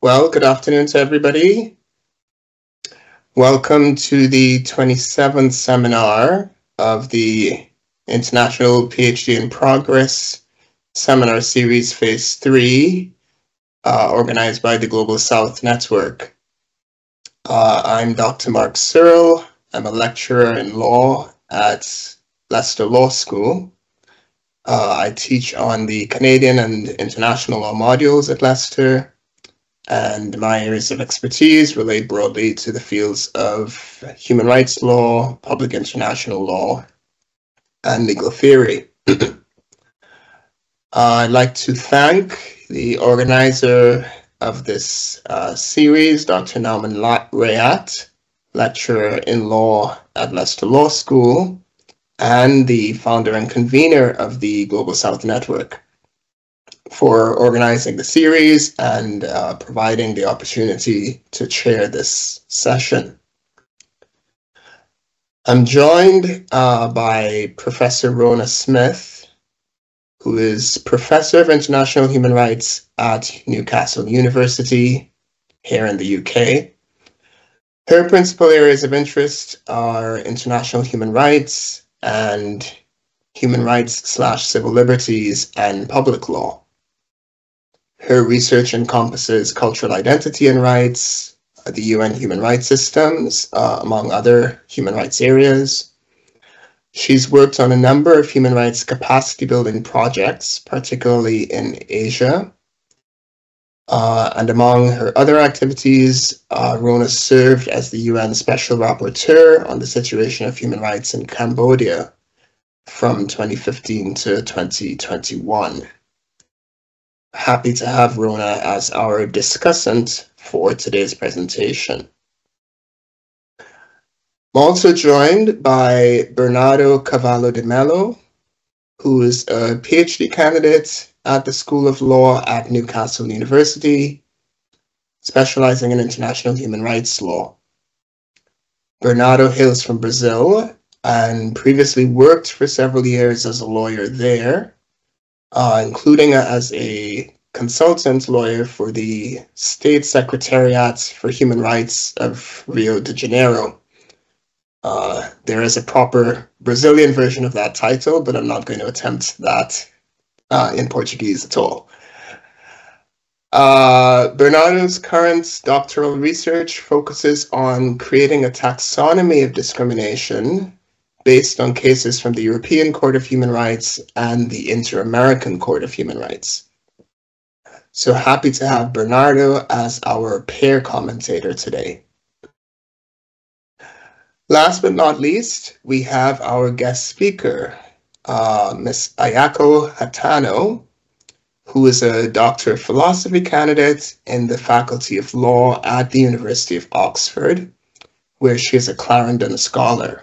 Well, good afternoon to everybody. Welcome to the 27th seminar of the International PhD in Progress Seminar Series Phase 3, organized by the Global South Network. I'm Dr. Mark Searl. I'm a lecturer in law at Leicester Law School. I teach on the Canadian and international law modules at Leicester, and my areas of expertise relate broadly to the fields of human rights law, public international law, and legal theory. I'd like to thank the organizer of this series, Dr. Nauman Rayat, lecturer in law at Leicester Law School, and the founder and convener of the Global South Network, for organizing the series and providing the opportunity to chair this session. I'm joined by Professor Rhona Smith, who is Professor of International Human Rights at Newcastle University here in the UK. Her principal areas of interest are international human rights and human rights/civil liberties and public law. Her research encompasses cultural identity and rights, the UN human rights systems, among other human rights areas. She's worked on a number of human rights capacity building projects, particularly in Asia. And among her other activities, Rhona served as the UN Special Rapporteur on the situation of human rights in Cambodia from 2015 to 2021. Happy to have Rhona as our discussant for today's presentation. I'm also joined by Bernardo Carvalho De Mello, who is a PhD candidate at the School of Law at Newcastle University, specializing in international human rights law. Bernardo hails from Brazil and previously worked for several years as a lawyer there, including as a consultant lawyer for the State Secretariat for Human Rights of Rio de Janeiro. There is a proper Brazilian version of that title, but I'm not going to attempt that in Portuguese at all. Bernardo's current doctoral research focuses on creating a taxonomy of discrimination based on cases from the European Court of Human Rights and the Inter-American Court of Human Rights. So happy to have Bernardo as our pair commentator today. Last but not least, we have our guest speaker, Ms. Ayako Hatano, who is a Doctor of Philosophy candidate in the Faculty of Law at the University of Oxford, where she is a Clarendon Scholar.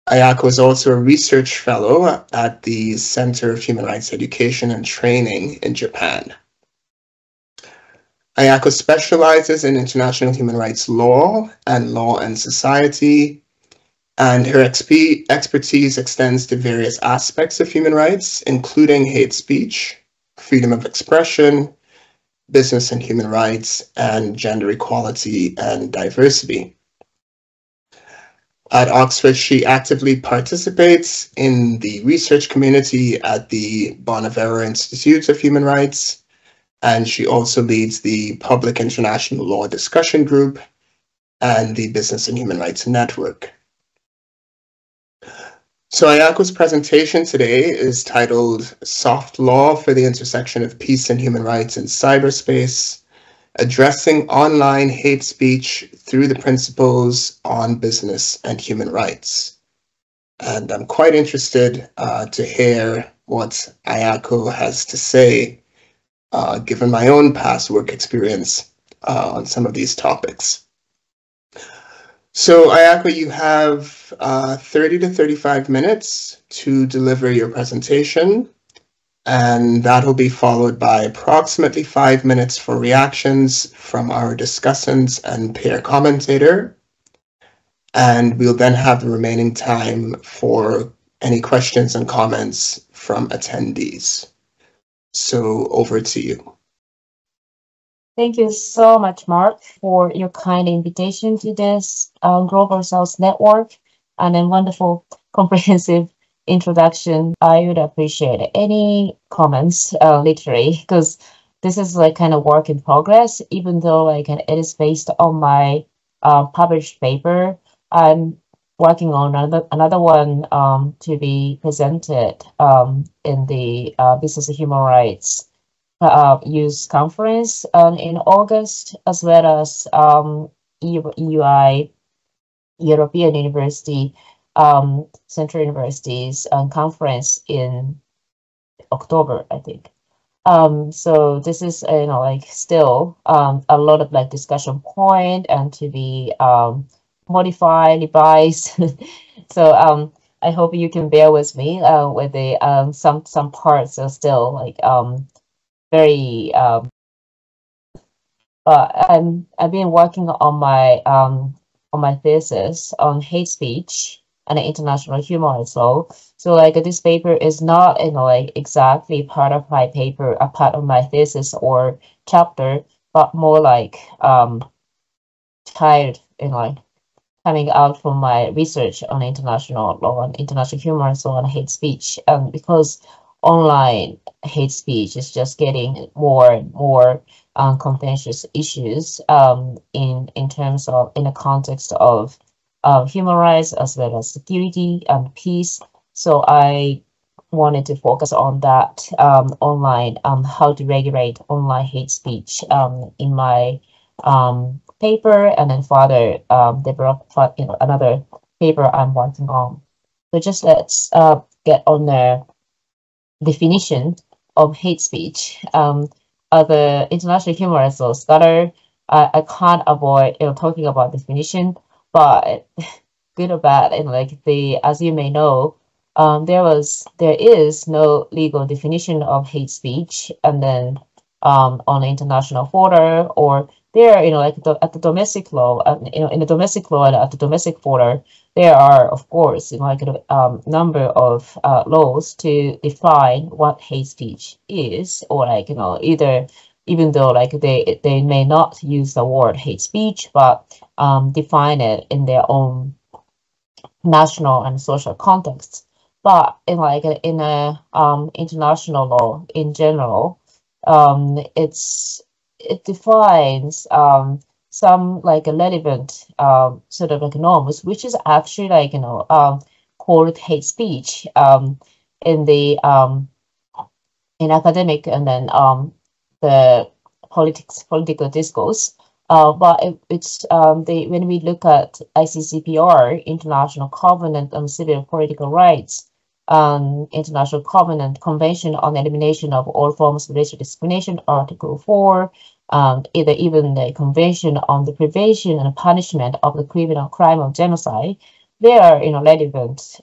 Ayako is also a research fellow at the Center of Human Rights Education and Training in Japan. Ayako specializes in international human rights law and law and society, and her expertise extends to various aspects of human rights, including hate speech, freedom of expression, business and human rights, and gender equality and diversity. At Oxford, she actively participates in the research community at the Bonavera Institute of Human Rights, and she also leads the Public International Law Discussion Group and the Business and Human Rights Network. So Ayako's presentation today is titled Soft Law for the Intersection of Peace and Human Rights in Cyberspace, Addressing Online Hate Speech Through the Principles on Business and Human Rights. And I'm quite interested to hear what Ayako has to say, given my own past work experience on some of these topics. So Ayako, you have 30 to 35 minutes to deliver your presentation, and that will be followed by approximately 5 minutes for reactions from our discussants and peer commentator. And we'll then have the remaining time for any questions and comments from attendees. So over to you. Thank you so much, Mark, for your kind invitation to this Global South Network and a wonderful, comprehensive introduction. I would appreciate any comments, literally, because this is like kind of work in progress. Even though like it is based on my published paper, I'm working on another one to be presented in the Business and Human Rights Youth Conference in August, as well as EUI, European University, Central Universities Conference in October, I think. So this is like still a lot of like discussion point and to be modified, revised. So I hope you can bear with me with the some parts are still like very I've been working on my thesis on hate speech and international human rights law. So like this paper is not like exactly part of my paper, a part of my thesis or chapter, but more like tied like coming out from my research on international law and international human rights law and hate speech. Because online hate speech is just getting more and more contentious issues in terms of in the context of human rights as well as security and peace. So I wanted to focus on that online, how to regulate online hate speech in my paper, and then further develop another paper I'm working on. So just let's get on the definition of hate speech. As an international human rights law scholar, I can't avoid talking about definition, but good or bad, and like the as you may know, there is no legal definition of hate speech, and then on the international fora or there like at the domestic law, in the domestic law and at the domestic fora, there are of course like a number of laws to define what hate speech is, or like either even though like they may not use the word hate speech, but define it in their own national and social contexts. But in like in a international law in general, it defines some like relevant sort of like norms, which is actually like called hate speech in the in academic and then the political discourse. But it's the when we look at ICCPR, International Covenant on Civil Political Rights, International Covenant Convention on Elimination of All Forms of Racial Discrimination, Article 4, either even the Convention on the Prevention and Punishment of the Criminal Crime of Genocide, they are relevant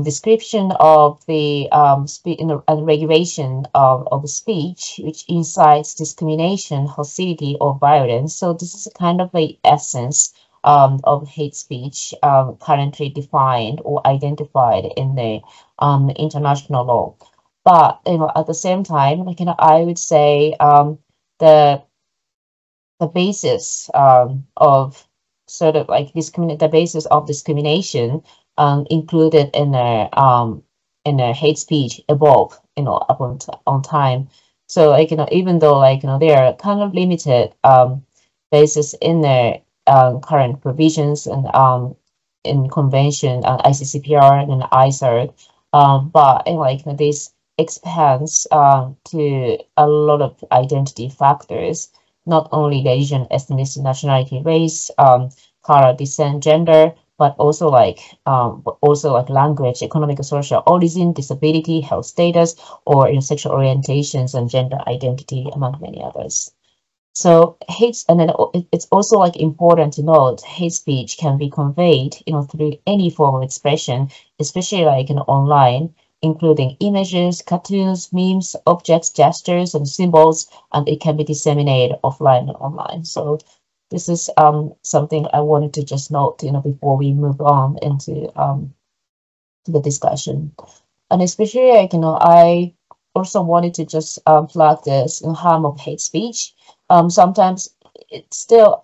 description of the and regulation of speech which incites discrimination, hostility, or violence. So this is kind of the essence of hate speech currently defined or identified in the international law. But at the same time, like I would say the the basis of sort of like the basis of discrimination included in a hate speech evolve upon on time. So like even though like they are kind of limited basis in their current provisions and in convention ICCPR and ICER, but like this expands to a lot of identity factors, not really religion, ethnicity, nationality, race, color, descent, gender, but also like language, economic, social origin, disability, health status, or sexual orientations and gender identity, among many others. So hate, and then it's also like important to note, hate speech can be conveyed, through any form of expression, especially like online, including images, cartoons, memes, objects, gestures, and symbols, and it can be disseminated offline and online. So this is something I wanted to just note, before we move on into to the discussion. And especially like, I also wanted to just flag this harm of hate speech. Sometimes it's still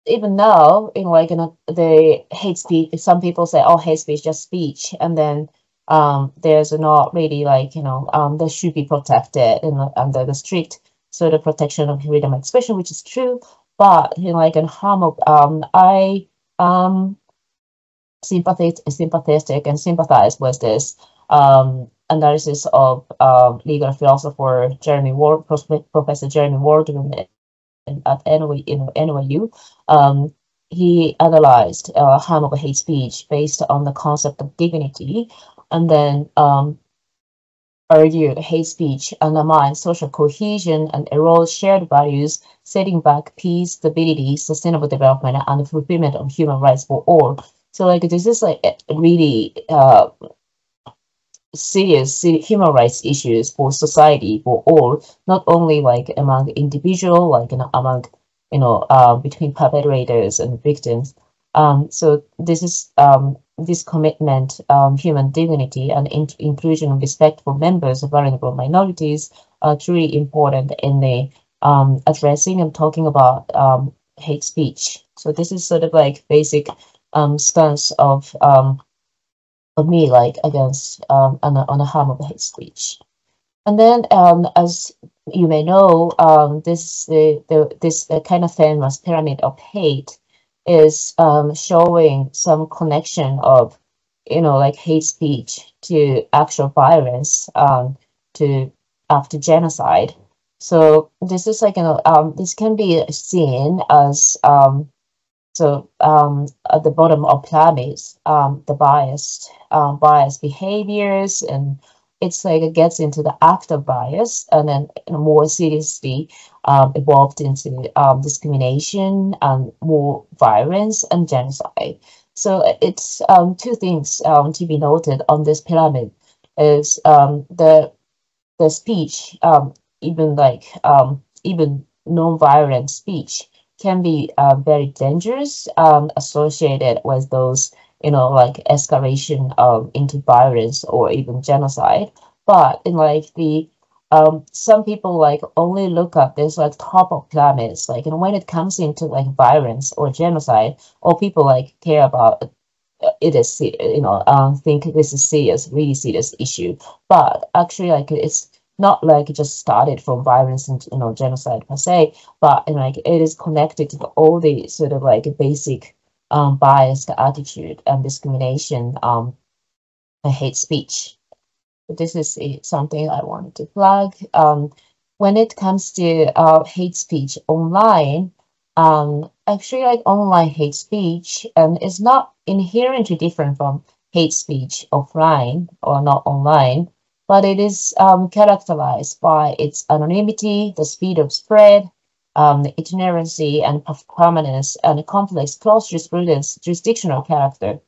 even now, the hate speech, some people say, oh, hate speech just speech, and then there's not really they should be protected under the strict sort of protection of freedom of expression, which is true. But in harm of I sympathetic and sympathize with this analysis of legal philosopher Jeremy Ward, Professor Jeremy Ward at NYU. He analyzed harm of hate speech based on the concept of dignity, and then argued hate speech undermines social cohesion and erodes shared values, setting back peace, stability, sustainable development, and the fulfillment of human rights for all. So this is really serious human rights issues for society for all, not only among individual, among between perpetrators and victims. So this is this commitment, human dignity and inclusion and respect for members of vulnerable minorities are truly important in the addressing and talking about hate speech. So this is sort of basic stance of me against on the harm of hate speech. And then as you may know, this kind of famous pyramid of hate is showing some connection of hate speech to actual violence, to after genocide. So this is this can be seen as at the bottom of pyramids, the biased behaviors, and it's it gets into the active bias, and then more seriously evolved into discrimination and more violence and genocide. So it's two things to be noted on this pyramid is the speech, even even non-violent speech can be very dangerous, associated with those escalation into violence or even genocide. But in the some people only look at this top of pyramids, when it comes into violence or genocide, or people care about it is think this is serious, really serious issue. But actually it's not it just started from violence and genocide per se, but it is connected to all the sort of basic biased attitude and discrimination and hate speech. This is something I wanted to flag. When it comes to hate speech online, actually online hate speech is not inherently different from hate speech offline or not online, but it is characterized by its anonymity, the speed of spread, the itinerancy and permanence, and a complex jurisdictional character.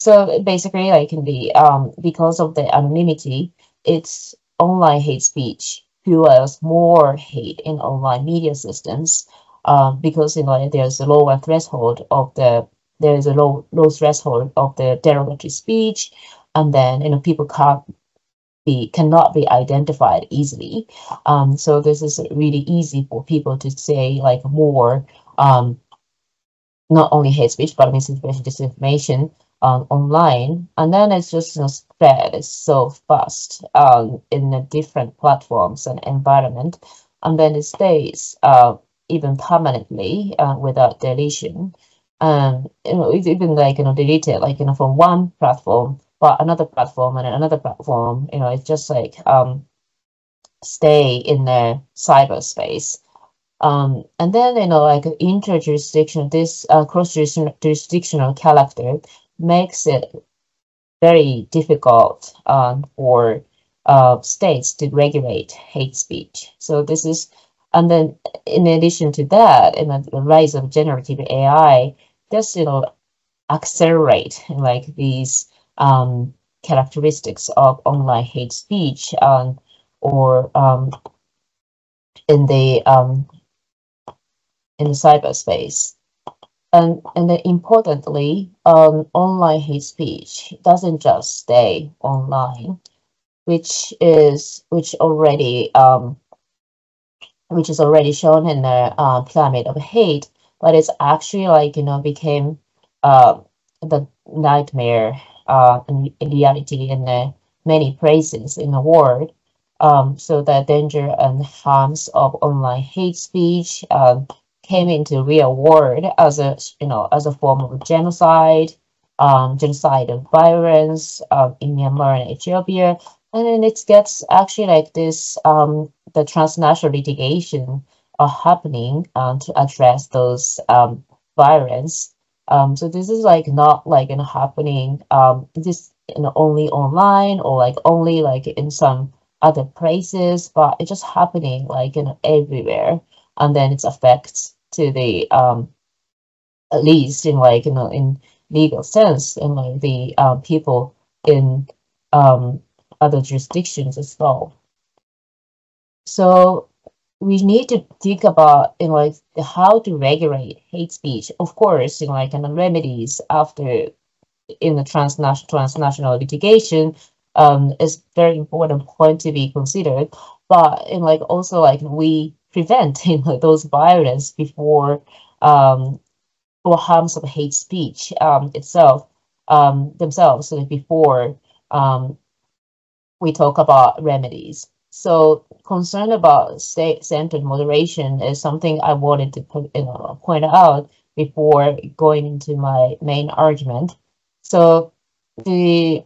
So basically, in the because of the anonymity, it's online hate speech fuels more hate in online media systems, because there's a lower threshold of the low threshold of the derogatory speech, and then people cannot be identified easily. So this is really easy for people to say more not only hate speech but misinformation, disinformation online, and then it's just spread so fast in the different platforms and environment, and then it stays even permanently without deletion. It's even deleted from one platform but another platform and another platform. It's just stay in the cyberspace. And then interjurisdictional, this cross-jurisdictional character makes it very difficult for states to regulate hate speech. So this is, and then in addition to that, in the rise of generative AI, just accelerate these characteristics of online hate speech, or in the cyberspace. And then importantly, online hate speech doesn't just stay online. which is already shown in the Climate of Hate, but it's actually like, became the nightmare in reality in many places in the world. So the danger and harms of online hate speech came into real world as a form of genocide, genocidal violence in Myanmar and Ethiopia. And then it gets actually like this, the transnational litigation are happening to address those violence. So this is like not like happening this only online or like only like in some other places, but it's just happening like everywhere, and then its effects to the at least in like in legal sense in like the people in um other jurisdictions as well. So we need to think about like how to regulate hate speech. Of course, like remedies after in the transnational litigation is very important point to be considered. But in like also like we prevent those violence before or harms of hate speech itself themselves before we talk about remedies. So concern about state-centered moderation is something I wanted to point out before going into my main argument. So the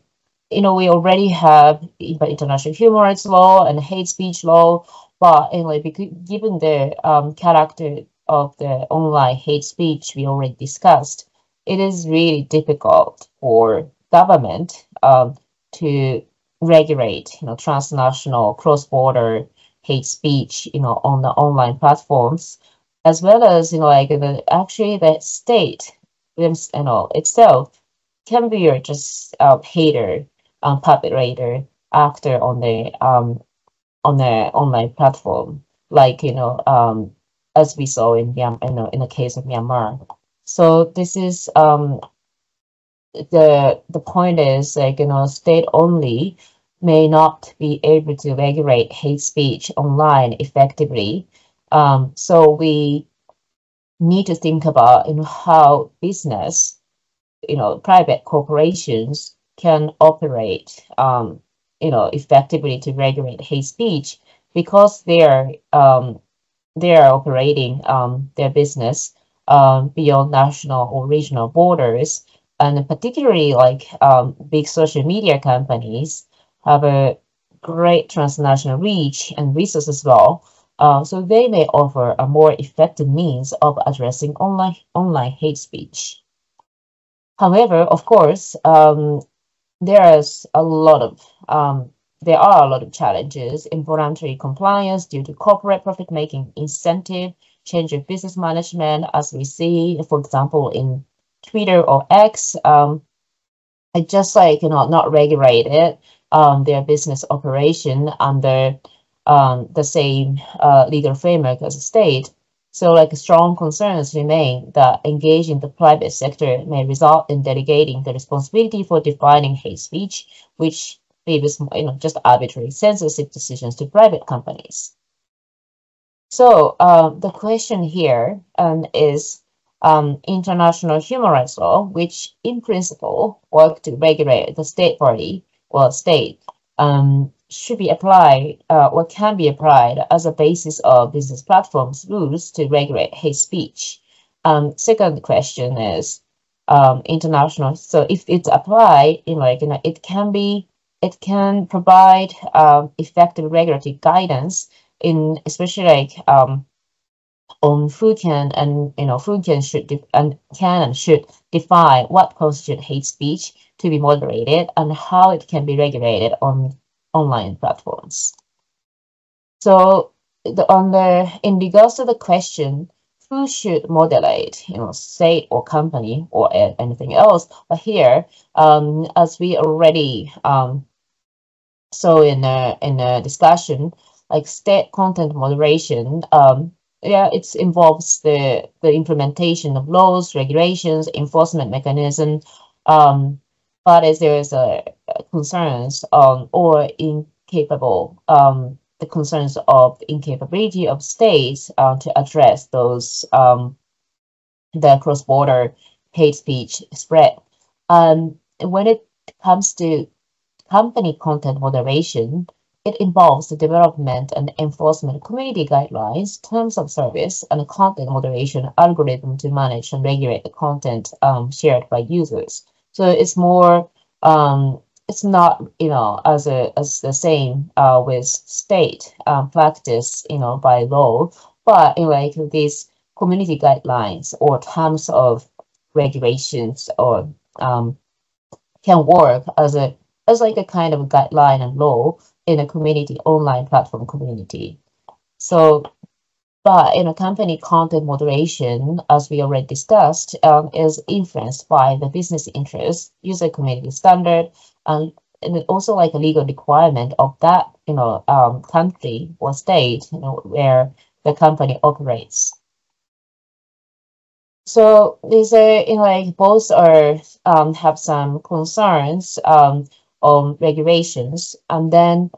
we already have international human rights law and hate speech law, but given the character of the online hate speech we already discussed, it is really difficult for government to regulate transnational cross-border hate speech on the online platforms, as well as actually the state itself can be just hater, perpetrator, actor on the online platform, like as we saw in in the case of Myanmar. So this is the point is like state only may not be able to regulate hate speech online effectively. So we need to think about how business, private corporations can operate, effectively to regulate hate speech, because they are operating their business beyond national or regional borders, and particularly like big social media companies have a great transnational reach and resources as well. So they may offer a more effective means of addressing online hate speech. However, of course, there's a lot of there are a lot of challenges: involuntary compliance due to corporate profit-making incentive, change of business management, as we see, for example, in Twitter or X. It just like not regulated their business operation under the same legal framework as the state. So like strong concerns remain that engaging the private sector may result in delegating the responsibility for defining hate speech, which leaves just arbitrary censorship decisions to private companies. So the question here is international human rights law, which in principle work to regulate the state party or state, should be applied or can be applied as a basis of business platforms rules to regulate hate speech. Second question is international. So if it's applied it can provide effective regulatory guidance in especially like on who can and should define what constitutes hate speech to be moderated and how it can be regulated on online platforms. So in regards to the question, who should moderate, state or company or anything else? But here, as we already saw in a discussion, like state content moderation, it involves the implementation of laws, regulations, enforcement mechanism, but as there is concerns or in capable, the concerns of the incapability of states to address those the cross-border hate speech spread. When it comes to company content moderation, it involves the development and enforcement of community guidelines, terms of service, and content moderation algorithm to manage and regulate the content shared by users. So it's more, it's not, as the same with state practice, by law, but like these community guidelines or terms of regulations or can work as like a kind of guideline and law in a community, online platform community. So, but in a company content moderation, as we already discussed, is influenced by the business interests, user community standard, and also like a legal requirement of that, country or state, where the company operates. So these are, like both are have some concerns on regulations, and then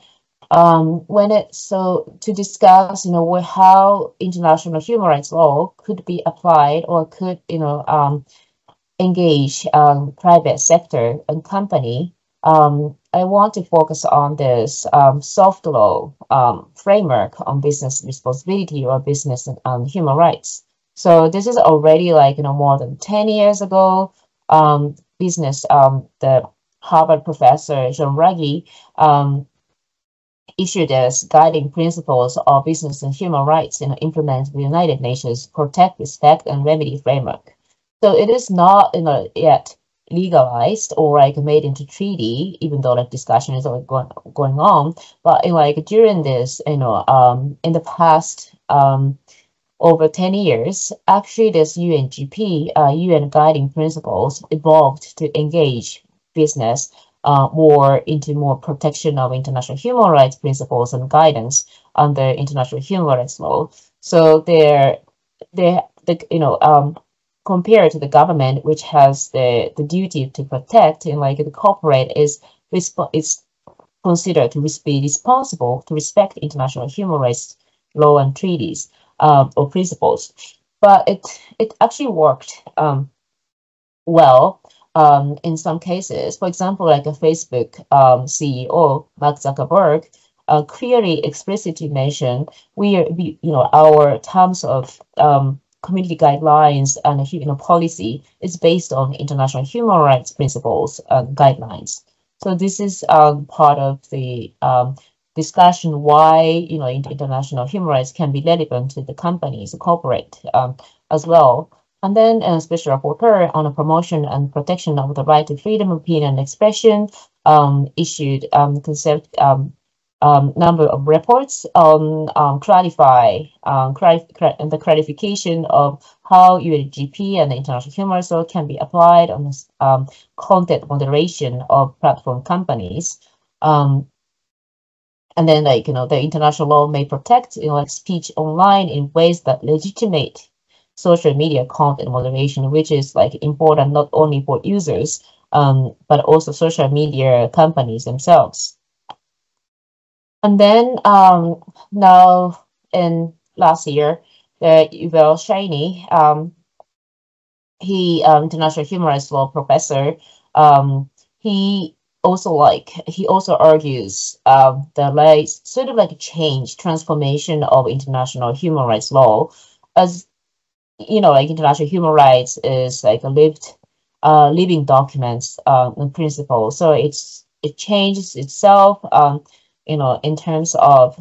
when it so to discuss, how international human rights law could be applied or could engage private sector and company. I want to focus on this soft law framework on business responsibility or business and human rights. So this is already like, more than 10 years ago, the Harvard professor, John Ruggie, issued as guiding principles of business and human rights, implement the United Nations Protect, Respect, and Remedy framework. So it is not, yet legalized or like made into treaty, even though like discussion is going on. But during this, in the past, over 10 years, actually this UNGP, UN guiding principles evolved to engage business more into more protection of international human rights principles and guidance under international human rights law. So compared to the government, which has the duty to protect, and like the corporate is considered to be responsible to respect international human rights law and treaties or principles. But it actually worked well in some cases. For example, like a Facebook CEO, Mark Zuckerberg, clearly explicitly mentioned our terms of community guidelines and policy is based on international human rights principles and guidelines. So this is part of the discussion why international human rights can be relevant to the companies, the corporate as well. And then a special rapporteur on the promotion and protection of the right to freedom of opinion and expression issued number of reports on clarify the clarification of how UNGP and the international human rights law can be applied on content moderation of platform companies. And then the international law may protect speech online in ways that legitimate social media content moderation, which is important not only for users but also social media companies themselves. And then now in last year, Yuval Shiny, he international human rights law professor, he also argues the sort of change transformation of international human rights law, as international human rights is a living documents and principle. So it changes itself in terms of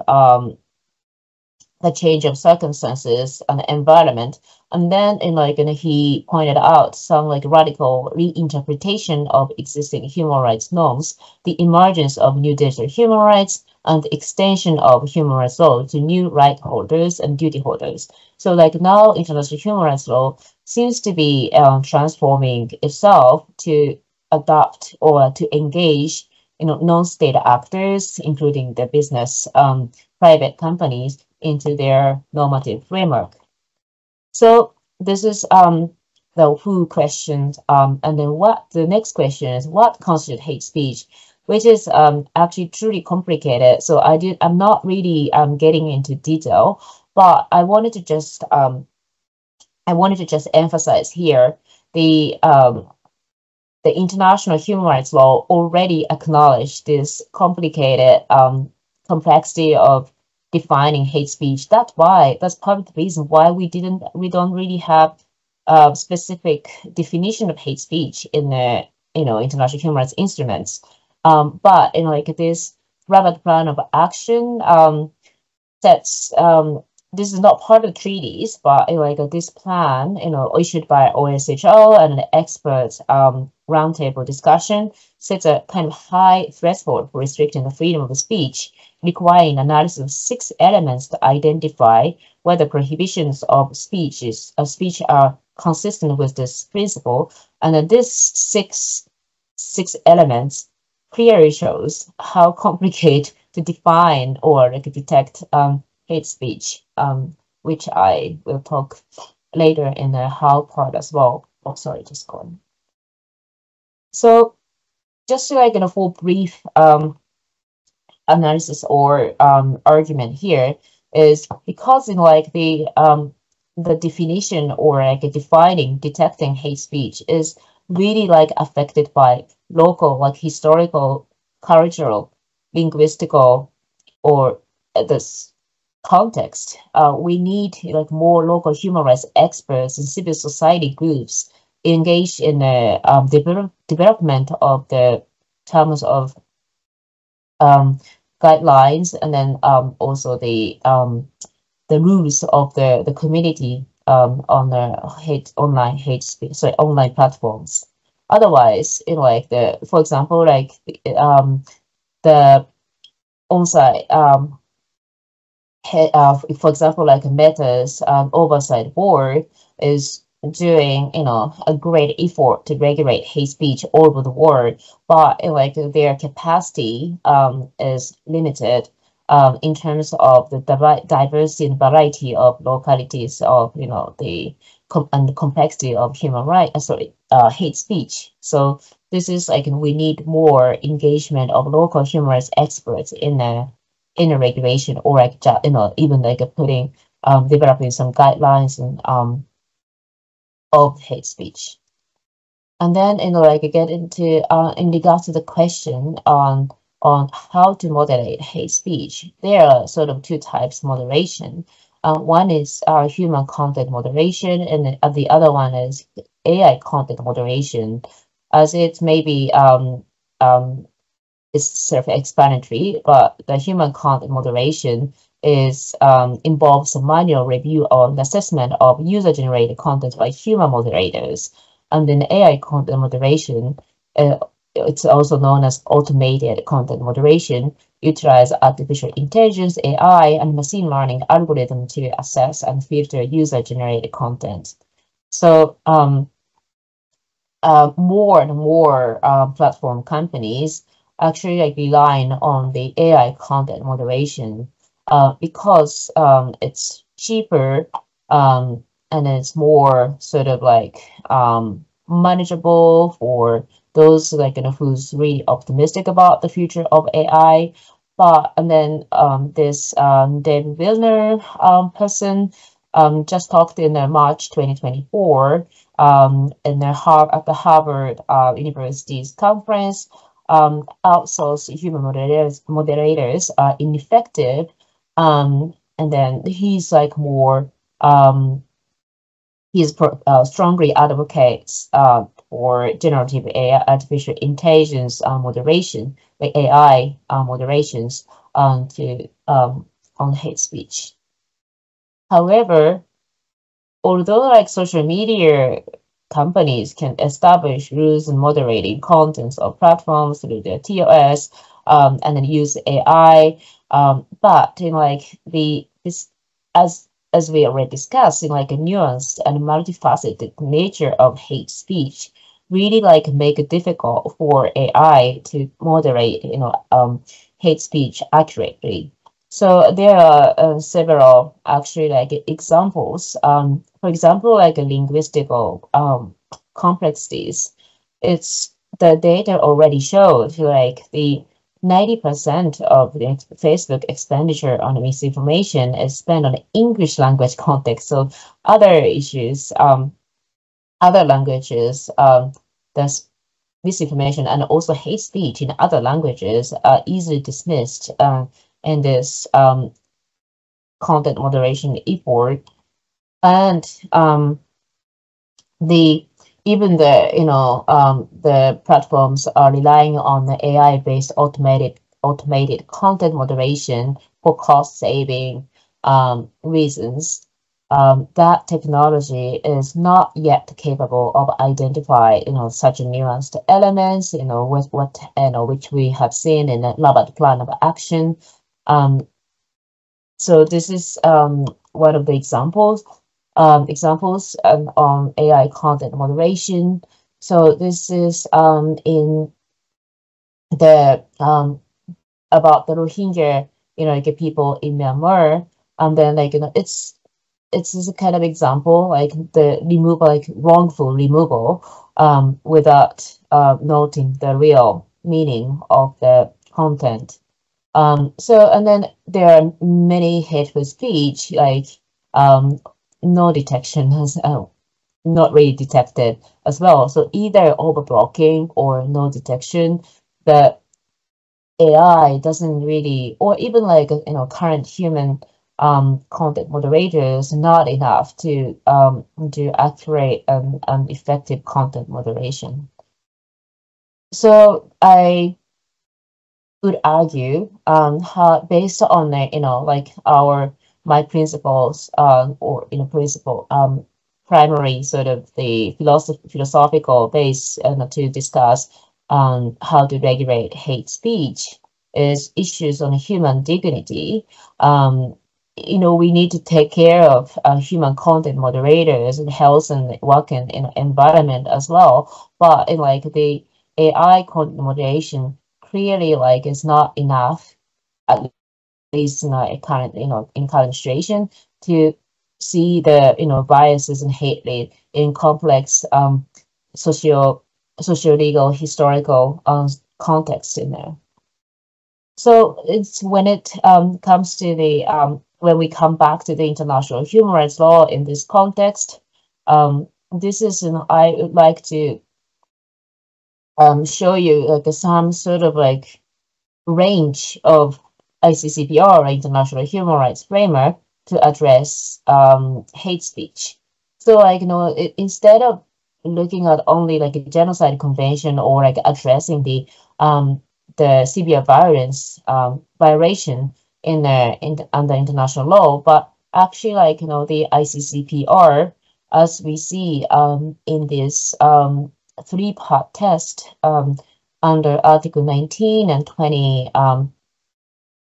the change of circumstances and the environment. And then he pointed out some radical reinterpretation of existing human rights norms, the emergence of new digital human rights, and the extension of human rights law to new right holders and duty holders. So now international human rights law seems to be transforming itself to adopt or to engage non-state actors, including the business, private companies, into their normative framework. So this is the who question, and then the next question is what constitutes hate speech? which is actually truly complicated. So I'm not really getting into detail, but I wanted to just emphasize here the international human rights law already acknowledged this complicated complexity of defining hate speech. That's part of the reason why we don't really have a specific definition of hate speech in the international human rights instruments. But like this rapid plan of action sets this is not part of the treaties, but like this plan, issued by OSHO and an experts roundtable discussion sets a kind of high threshold for restricting the freedom of speech, requiring analysis of 6 elements to identify whether prohibitions of speech are consistent with this principle. And then this six elements clearly shows how complicated to define or like detect hate speech, which I will talk later in the how part as well. Oh, sorry, just going. So just to like for brief analysis or argument here is because in like the definition or like defining detecting hate speech is really like affected by local, like historical, cultural, linguistical, or this context. We need like more local human rights experts and civil society groups engaged in the development of the terms of guidelines, and then also the rules of the community on the online platforms. Otherwise, like for example, like the on-site for example, like Meta's oversight board is doing, a great effort to regulate hate speech all over the world, but like their capacity is limited in terms of the diversity and variety of localities of, and the complexity of human rights, hate speech. So this is like we need more engagement of local human rights experts in a regulation, or like even like putting developing some guidelines and of hate speech. And then like get into in regards to the question on how to moderate hate speech, there are sort of 2 types of moderation. One is human content moderation, and the other one is AI content moderation, as it may be is self-explanatory, but the human content moderation is involves a manual review or assessment of user-generated content by human moderators. And then AI content moderation, it's also known as automated content moderation, utilize artificial intelligence, AI, and machine learning algorithm to assess and filter user-generated content. So more and more platform companies actually like relying on the AI content moderation because it's cheaper and it's more sort of like manageable for those like who's really optimistic about the future of AI. But and then this David Wilner person just talked in March 2024 in at the Harvard University's conference. Outsourced human moderators are ineffective, and then he's like more he's strongly advocates for generative AI, artificial intelligence moderation, like AI moderations to on hate speech. However, although like social media companies can establish rules and moderating contents of platforms through their TOS, and then use AI, but in like this as we already discussed, in like a nuanced and multifaceted nature of hate speech, really like make it difficult for AI to moderate, hate speech accurately. So there are several actually like examples. For example, like a linguistical complexities. It's the data already showed like the 90% of the Facebook expenditure on misinformation is spent on English language context. So other issues, other languages, there's misinformation and also hate speech in other languages are easily dismissed in this content moderation effort. And the even the the platforms are relying on the AI-based automated content moderation for cost saving reasons. That technology is not yet capable of identify such nuanced elements with what which we have seen in the Labat plan of action. So this is one of the examples on AI content moderation. So this is in the about the Rohingya, like people in Myanmar, and then like it's just a kind of example like the removal, like wrongful removal, without noting the real meaning of the content. So and then there are many hateful speech like no detection has not really detected as well. So either overblocking or no detection, the AI doesn't really, or even like current human content moderators, not enough to do accurate and effective content moderation. So I would argue how based on the like my principles or principle primary sort of the philosophical base to discuss how to regulate hate speech is issues on human dignity. We need to take care of human content moderators and health and work and environment as well. But in like the AI content moderation clearly like is not enough, at least in current in current situation, to see the biases and hatred in complex socio legal historical context in there. So it's when it comes to the when we come back to the international human rights law in this context, this is I would like to show you like some sort of like range of ICCPR, International Human Rights Framework, to address hate speech. So like instead of looking at only like a genocide convention or like addressing the severe violence violation under international law, but actually like the ICCPR, as we see in this three-part test under Article 19 and 20,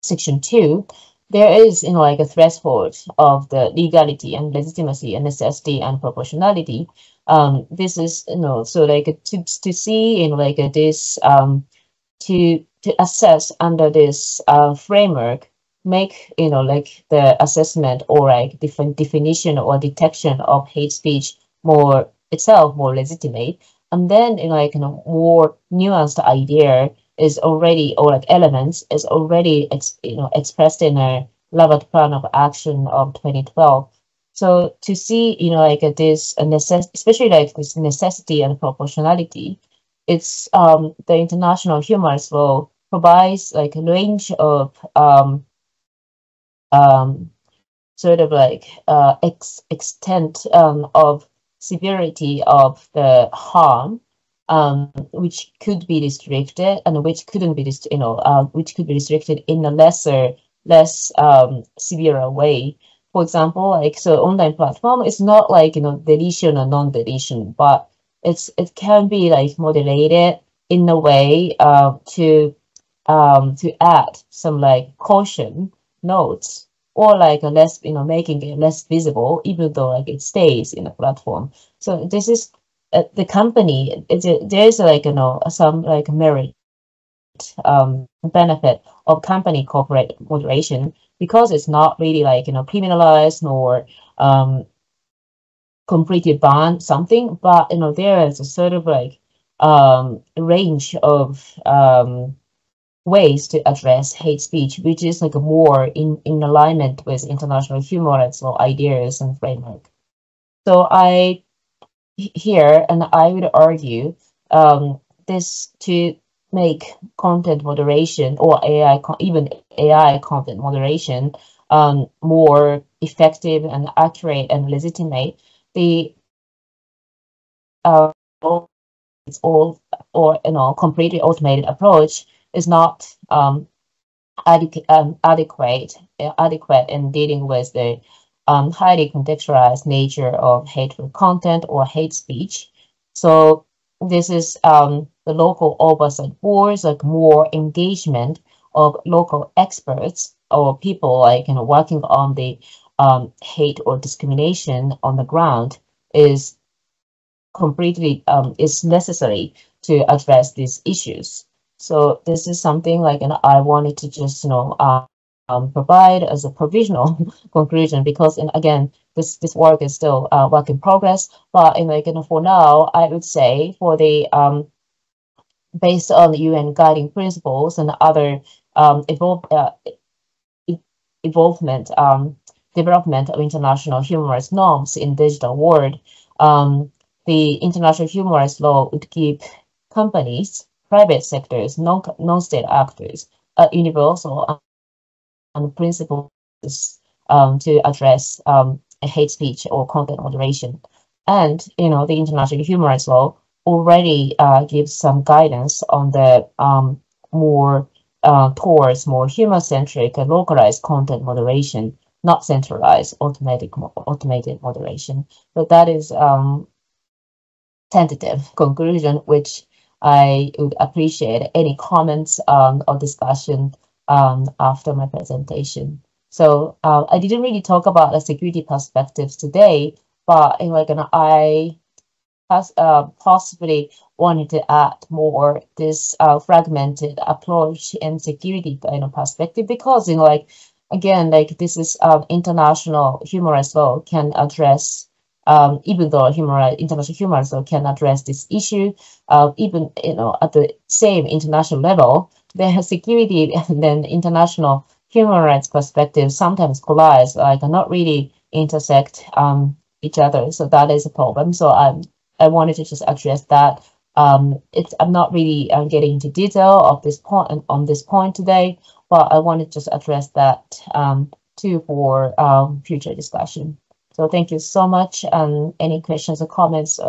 Section 2, there is like a threshold of the legality and legitimacy and necessity and proportionality. This is so like to see in like this to assess under this framework, make like the assessment or like different definition or detection of hate speech more legitimate, and then like more nuanced idea is already, or like elements is already expressed in a Labat plan of action of 2012. So to see like this especially like this necessity and proportionality, it's the international human rights law provides like a range of sort of like extent of severity of the harm, which could be restricted and which couldn't be which could be restricted in a less severe way. For example, like so online platform is not like deletion or non-deletion, but it can be like moderated in a way to add some like caution notes, or like a less making it less visible, even though like it stays in a platform. So this is the company. There's like some like merit benefit of company corporate moderation, because it's not really like criminalized nor completely ban something, but there is a sort of like range of ways to address hate speech, which is like more in alignment with international human rights law ideas and framework. So I here, and I would argue this to make content moderation or even AI content moderation more effective and accurate and legitimate. The it's all or completely automated approach is not adequate in dealing with the highly contextualized nature of hateful content or hate speech. So this is the local oversight boards, like more engagement of local experts or people like working on the hate or discrimination on the ground is completely is necessary to address these issues. So this is something like I wanted to just provide as a provisional conclusion, because again this work is still work in progress. But for now, I would say for the based on the UN guiding principles and other development of international human rights norms in digital world, the international human rights law would give companies, private sectors, non-state actors universal and principles to address hate speech or content moderation. And the international human rights law already gives some guidance on the more towards more human-centric and localized content moderation, not centralized automated moderation. So that is tentative conclusion, which I would appreciate any comments or discussion after my presentation. So I didn't really talk about the security perspectives today, but I possibly wanted to add more this fragmented approach and security perspective, because again, this is international human rights law can address, even though international human rights law can address this issue, even at the same international level, the security and then international human rights perspective sometimes collide, not really intersect each other. So that is a problem. So I wanted to just address that. I'm not really getting into detail of this point on this point today, but I wanted to just address that too for future discussion. So thank you so much. Any questions or comments,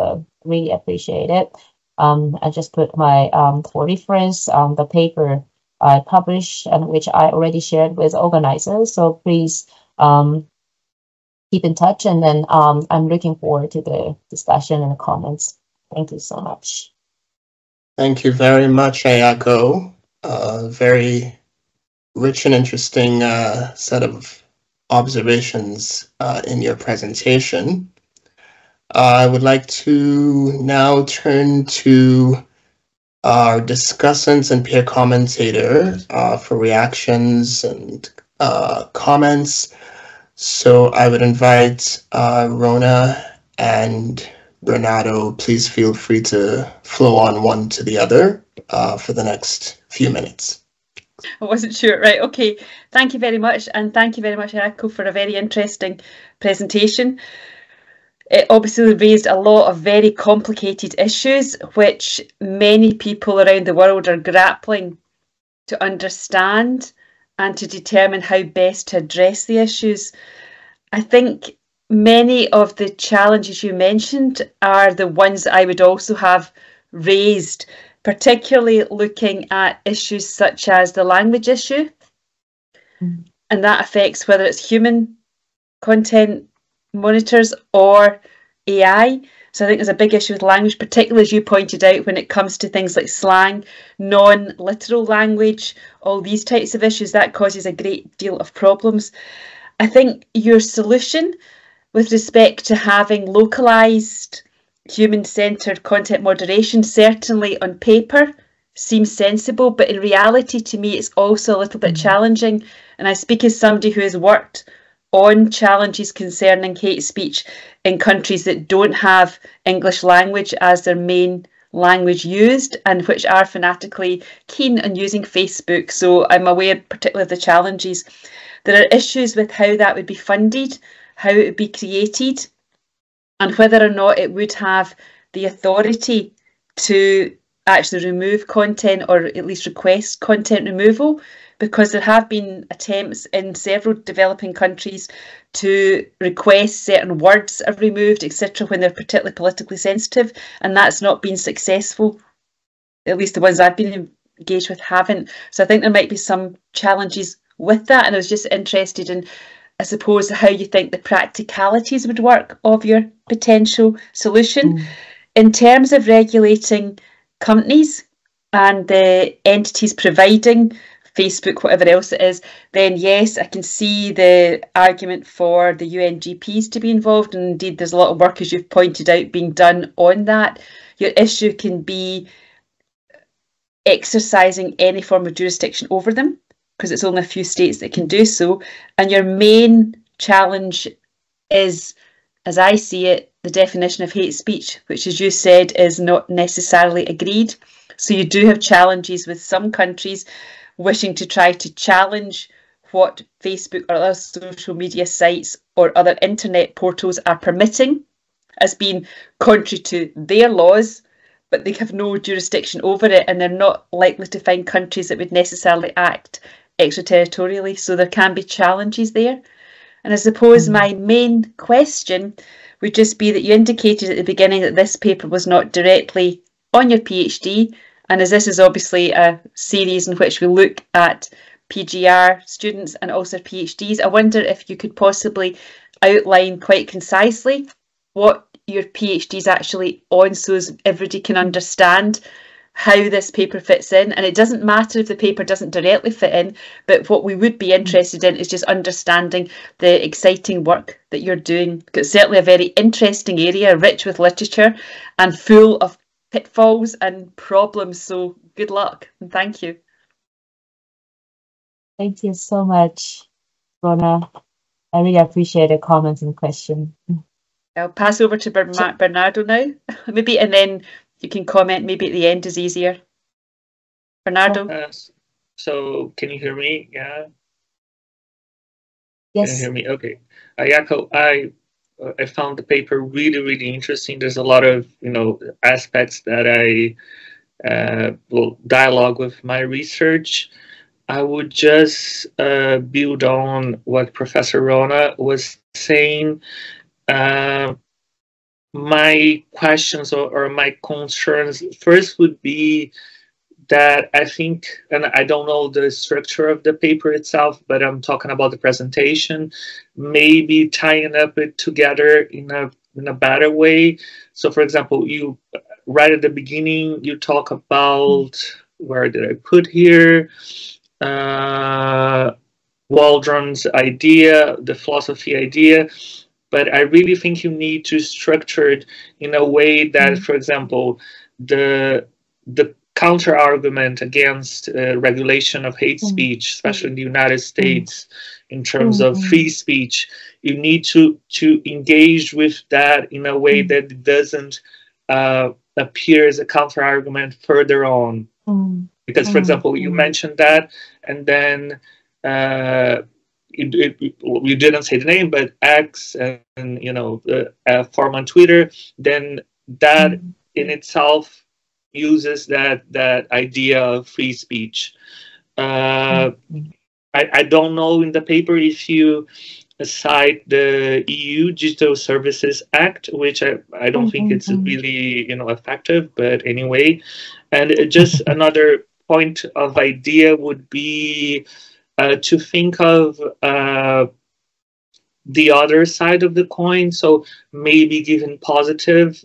really appreciate it. I just put my for reference the paper I published and which I already shared with organizers. So please keep in touch, and then I'm looking forward to the discussion and the comments. Thank you so much. Thank you very much, Ayako. Very rich and interesting set of observations in your presentation. I would like to now turn to our discussants and peer commentator for reactions and comments. So I would invite Rhona and Bernardo. Please feel free to flow on one to the other for the next few minutes. I wasn't sure. Right. Okay. Thank you very much. And thank you very much, Ayako, for a very interesting presentation. It obviously raised a lot of very complicated issues, which many people around the world are grappling to understand and to determine how best to address the issues. I think many of the challenges you mentioned are the ones I would also have raised, particularly looking at issues such as the language issue. And that affects whether it's human content monitors or AI. So I think there's a big issue with language, particularly as you pointed out, when it comes to things like slang, non-literal language, all these types of issues, that causes a great deal of problems. I think your solution with respect to having localized human-centered content moderation, certainly on paper, seems sensible, but in reality, to me, it's also a little bit challenging. And I speak as somebody who has worked on challenges concerning hate speech in countries that don't have English language as their main language used and which are fanatically keen on using Facebook. So I'm aware particularly of the challenges. There are issues with how that would be funded, how it would be created, and whether or not it would have the authority to actually remove content or at least request content removal, because there have been attempts in several developing countries to request certain words are removed, etc., when they're particularly politically sensitive, and that's not been successful. At least the ones I've been engaged with haven't. So I think there might be some challenges with that, and I was just interested in, I suppose, how you think the practicalities would work of your potential solution. In terms of regulating companies and the entities providing Facebook, whatever else it is, then yes, I can see the argument for the UNGPs to be involved, and indeed there's a lot of work, as you've pointed out, being done on that. Your issue can be exercising any form of jurisdiction over them, because it's only a few states that can do so, and your main challenge is, as I see it, the definition of hate speech, which, as you said, is not necessarily agreed. So you do have challenges with some countries wishing to try to challenge what Facebook or other social media sites or other internet portals are permitting as being contrary to their laws, but they have no jurisdiction over it, and they're not likely to find countries that would necessarily act extraterritorially. So there can be challenges there. And I suppose my main question would just be that you indicated at the beginning that this paper was not directly on your PhD, and as this is obviously a series in which we look at PGR students and also PhDs, I wonder if you could possibly outline quite concisely what your PhD is actually on, so as everybody can understand how this paper fits in. And it doesn't matter if the paper doesn't directly fit in, but what we would be interested in is just understanding the exciting work that you're doing. It's certainly a very interesting area, rich with literature and full of pitfalls and problems. So good luck and thank you. Thank you so much, Rhona. I really appreciate the comments and question. I'll pass over to Bernardo now, maybe, and then you can comment maybe at the end is easier. Bernardo? So can you hear me? Yeah? Yes. Can you hear me? Okay. Ayako, I found the paper really, really interesting. There's a lot of, aspects that I will dialogue with my research. I would just build on what Professor Rhona was saying. My questions or my concerns first would be that I think, and I don't know the structure of the paper itself, but I'm talking about the presentation, maybe tying up it together in a better way. So, for example, you right at the beginning, you talk about, where did I put here? Waldron's idea, the philosophy idea. But I really think you need to structure it in a way that, for example, the counter argument against regulation of hate speech, especially in the United States, in terms of free speech, you need to engage with that in a way that it doesn't appear as a counter argument further on. Because, for example, you mentioned that, and then you didn't say the name, but X and the form on Twitter, then that in itself uses that idea of free speech. I don't know in the paper if you cite the EU Digital Services Act, which I don't think it's really effective, but anyway. And just another point of idea would be to think of the other side of the coin. So maybe giving positive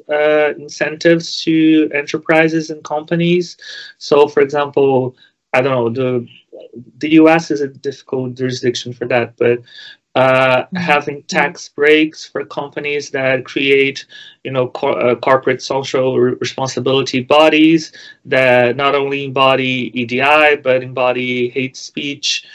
incentives to enterprises and companies. So, for example, I don't know, the US is a difficult jurisdiction for that, but having tax breaks for companies that create, corporate social responsibility bodies that not only embody EDI, but embody hate speech,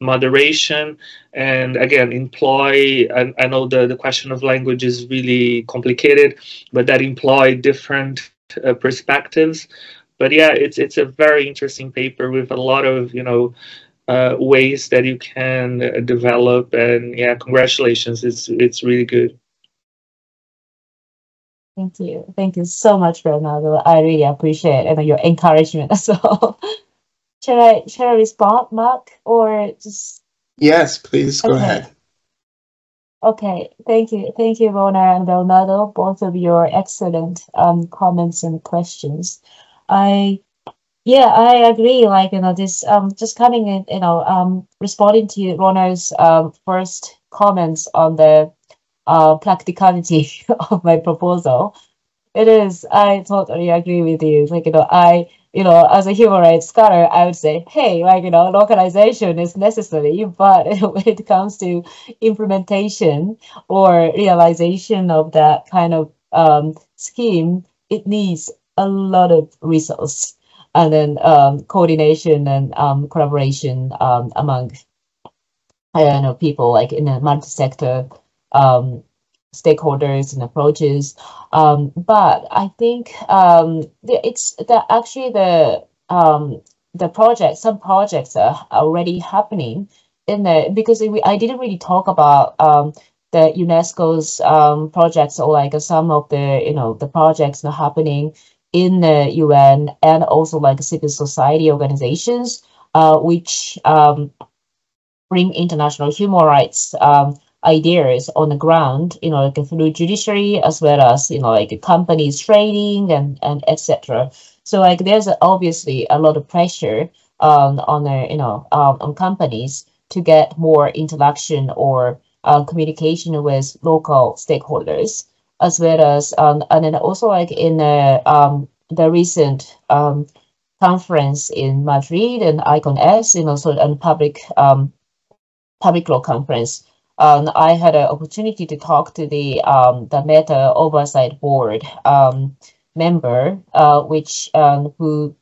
moderation, and again employ, I know the question of language is really complicated, but that employ different perspectives. But yeah, it's a very interesting paper with a lot of ways that you can develop, and yeah, congratulations, it's really good. Thank you so much, Bernardo. I really appreciate your encouragement as well. Should I respond, Mark, or just? Yes, please go ahead. Okay, thank you, Rhona and Bernardo, both of your excellent comments and questions. I agree. Like this just coming in, responding to Rhona's first comments on the practicality of my proposal. I totally agree with you. Like, as a human rights scholar, I would say, hey, localization is necessary, but when it comes to implementation or realization of that kind of scheme, it needs a lot of resource and then coordination and collaboration among people like in a multi-sector stakeholders and approaches. But I think some projects are already happening because I didn't really talk about the UNESCO's projects, or like some of the projects that are happening in the UN, and also like civil society organizations, which bring international human rights ideas on the ground, like through judiciary, as well as like companies training and etc. So like there's obviously a lot of pressure on on companies to get more interaction or communication with local stakeholders, as well as and then also like in the recent conference in Madrid and ICON-S, so and public law conference. I had an opportunity to talk to the Meta Oversight Board member, which who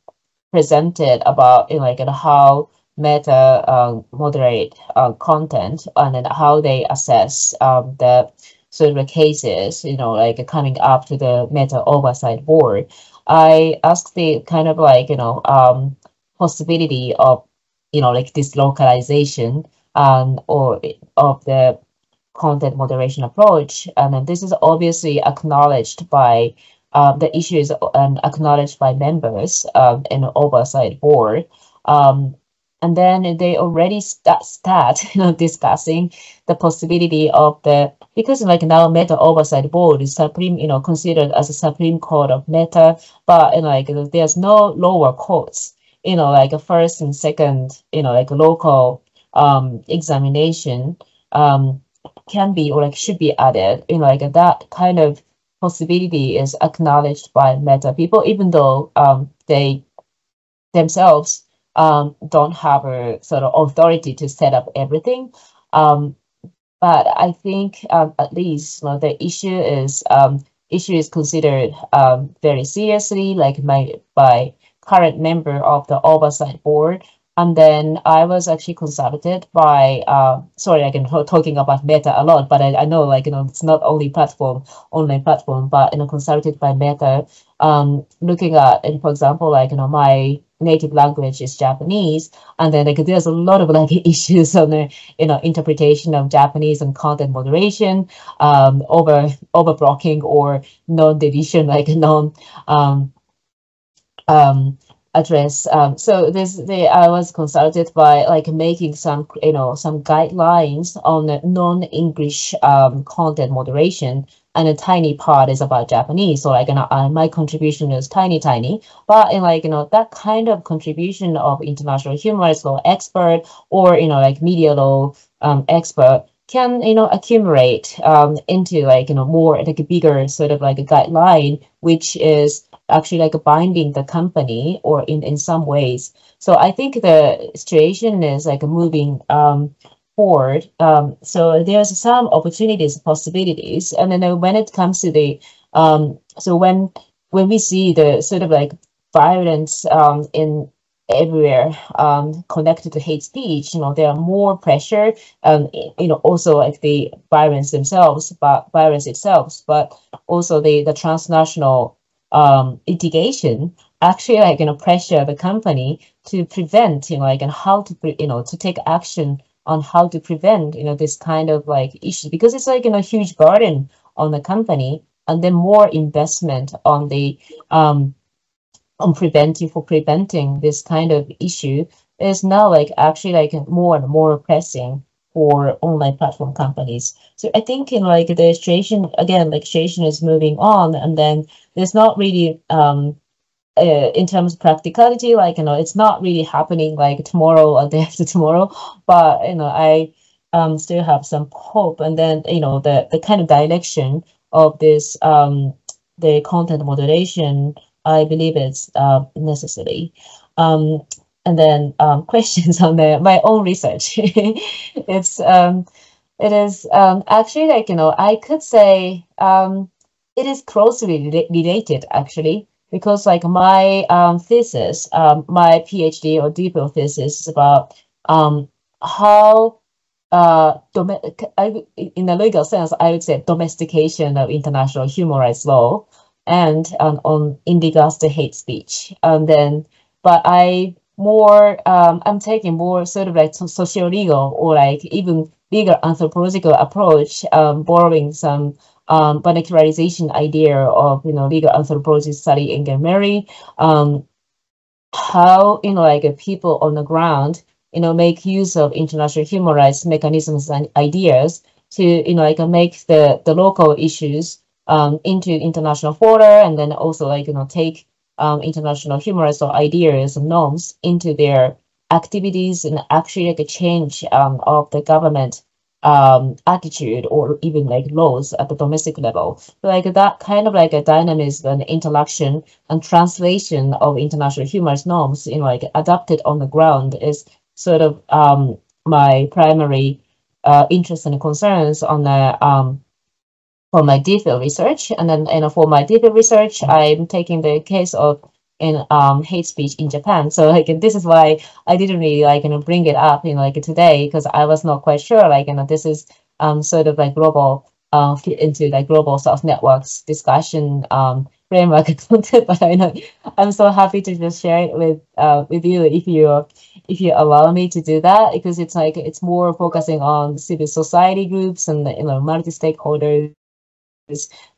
presented about how Meta moderate content, and then how they assess the sort of cases coming up to the Meta Oversight Board. I asked the kind of possibility of this localization or of the content moderation approach, and then this is obviously acknowledged by the issues and acknowledged by members in the oversight board, and then they already start discussing the possibility of because now Meta Oversight Board is supreme, considered as a Supreme Court of Meta, but there's no lower courts, like a first and second, local examination can be or should be added. That kind of possibility is acknowledged by Meta people, even though they themselves don't have a sort of authority to set up everything. But I think at least the issue is considered very seriously, by current member of the oversight board. And then I was actually consulted by, sorry, again, talking about Meta a lot, but I know, it's not only online platform, but, consulted by Meta, looking at, and for example, my native language is Japanese, and then there's a lot of issues on the, interpretation of Japanese and content moderation, over blocking or non-deletion, address. So I was consulted by making some some guidelines on the non-English content moderation, and a tiny part is about Japanese. So my contribution is tiny, but in that kind of contribution of international human rights law expert or media law expert can accumulate into more a bigger sort of a guideline, which is actually binding the company or in some ways. So I think the situation is moving forward. So there's some opportunities, possibilities, and then when it comes to the so when we see the sort of violence in everywhere connected to hate speech, there are more pressure, also like the violence themselves, but violence itself, but also the transnational litigation actually pressure the company to prevent, and how to, to take action on how to prevent, this kind of issue, because it's a huge burden on the company, and then more investment on the preventing this kind of issue is now actually more and more pressing for online platform companies. So I think in the situation again, situation is moving on, and then there's not really in terms of practicality, it's not really happening tomorrow or day after tomorrow, but I still have some hope. And then the kind of direction of this the content moderation, I believe it's necessary. And then questions on my own research. It is actually I could say it is closely related actually, because my thesis, my PhD or DPhil thesis is about how in a legal sense, I would say domestication of international human rights law and on in regards to hate speech. And then, but I'm taking more sort of socio-legal or even legal anthropological approach, borrowing some particularization idea of legal anthropology study in Mary, how people on the ground make use of international human rights mechanisms and ideas to make the local issues into international fora, and then also take international human rights or ideas and norms into their activities, and actually a change of the government attitude or even laws at the domestic level. So that kind of a dynamism and interaction and translation of international human rights norms adapted on the ground is sort of my primary interest and concerns on the for my DPhil research. And then for my DPhil research, I'm taking the case of hate speech in Japan. So this is why I didn't really bring it up today, because I was not quite sure this is sort of global fit into global South networks discussion framework content. But I'm so happy to just share it with you if you allow me to do that, because it's more focusing on civil society groups and multi stakeholders,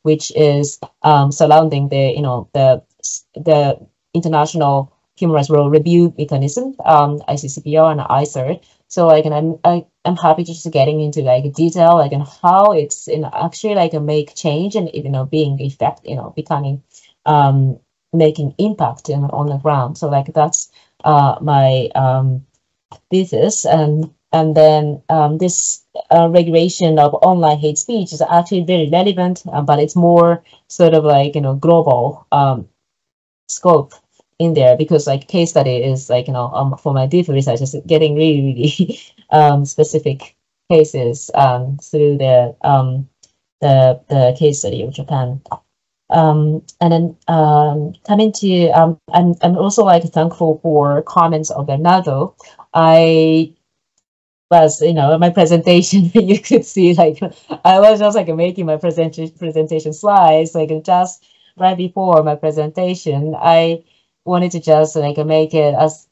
which is surrounding the international human rights law review mechanism, ICCPR and ICER. So I'm happy just getting into detail how it's actually make change and being effect becoming making impact on the ground. So that's my thesis. And then this regulation of online hate speech is actually very relevant, but it's more sort of global scope in there, because case study is for my DPhil research is getting really specific cases through the case study of Japan. And then coming to I'm also thankful for comments of Bernardo. I was my presentation, you could see I was just making my presentation slides just right before my presentation. I wanted to just make it as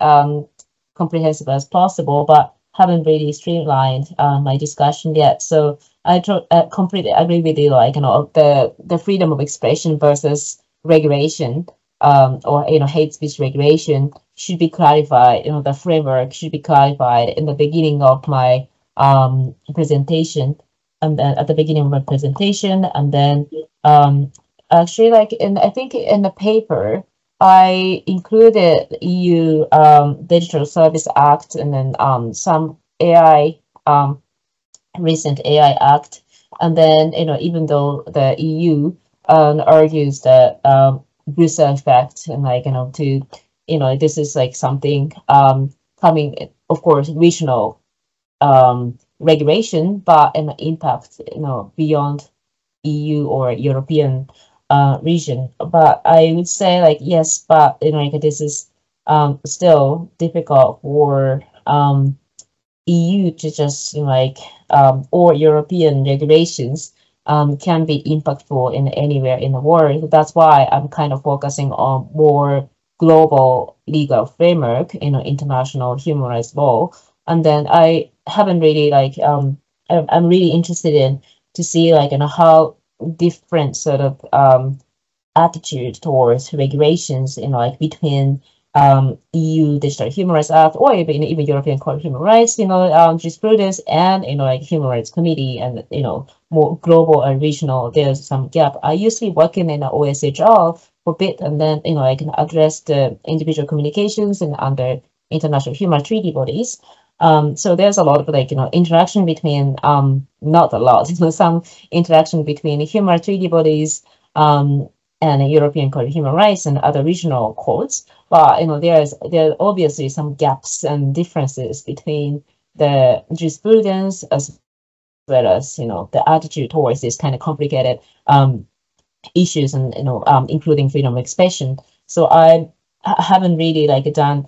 comprehensive as possible, but haven't really streamlined my discussion yet. So I completely agree with you, the freedom of expression versus regulation, or hate speech regulation should be clarified. The framework should be clarified in the beginning of my presentation, and then at the beginning of my presentation, and then actually I think in the paper I included EU Digital Service Act, and then some AI recent AI Act, and then even though the EU argues that Brussels effect and to this is something coming, of course, regional regulation, but an impact beyond EU or European region. But I would say yes, but this is still difficult for EU to just or European regulations can be impactful in anywhere in the world. That's why I'm kind of focusing on more global legal framework, international human rights law. And then I haven't really I'm really interested in to see how different sort of attitude towards regulations between EU Digital Human Rights Act or even European Court of Human Rights, jurisprudence and Human Rights Committee and more global and regional. There's some gap. I usually working in the OSHR for a bit, and then I can address the individual communications and under international human rights treaty bodies. So there's a lot of interaction between not a lot, some interaction between human rights treaty bodies and the European Court of Human Rights and other regional courts. But there are obviously some gaps and differences between the jurisprudence as well as the attitude towards this kind of complicated issues and including freedom of expression. So I haven't really done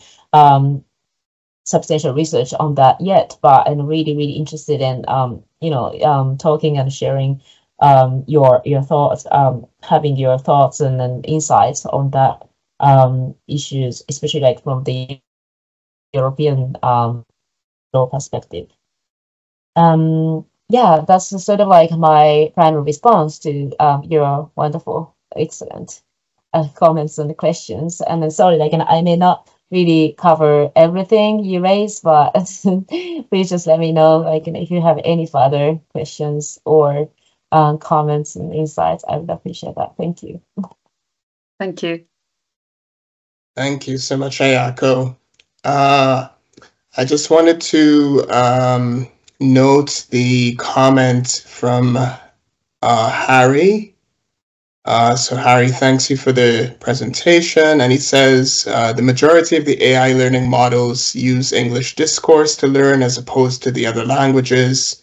substantial research on that yet, but I'm really interested in talking and sharing your thoughts, having your thoughts and then insights on that issues, especially from the European law perspective. Yeah, that's sort of my primary response to your wonderful, excellent comments and questions. And then sorry, I may not really cover everything you raised, but please just let me know if you have any further questions or comments and insights. I would appreciate that. Thank you. Thank you. Thank you so much, Ayako. I just wanted to note the comment from Harry. So Harry thanks you for the presentation, and he says the majority of the AI learning models use English discourse to learn as opposed to the other languages.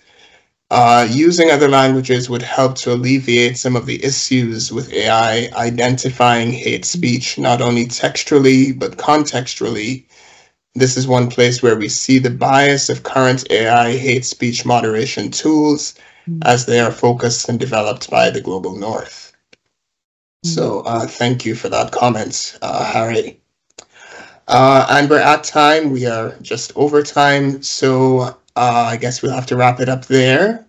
Using other languages would help to alleviate some of the issues with AI identifying hate speech, not only textually, but contextually. This is one place where we see the bias of current AI hate speech moderation tools as they are focused and developed by the global north. So thank you for that comment, Harry. And we're at time. We are just over time. So I guess we'll have to wrap it up there.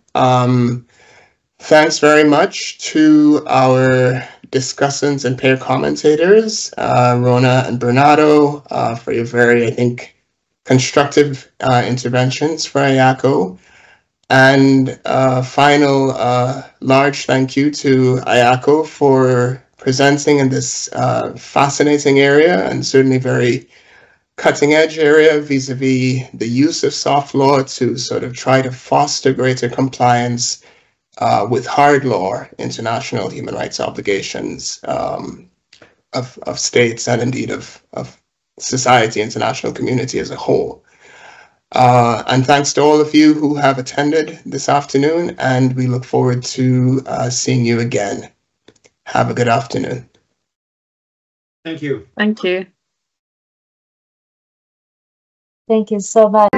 Thanks very much to our discussants and pair commentators, Rhona and Bernardo, for your very, I think, constructive interventions for Ayako. And final large thank you to Ayako for presenting in this fascinating area and certainly very cutting edge area vis-a-vis the use of soft law to sort of try to foster greater compliance with hard law, international human rights obligations of states and indeed of society, international community as a whole. And thanks to all of you who have attended this afternoon, and we look forward to seeing you again. Have a good afternoon. Thank you. Thank you. Thank you so much.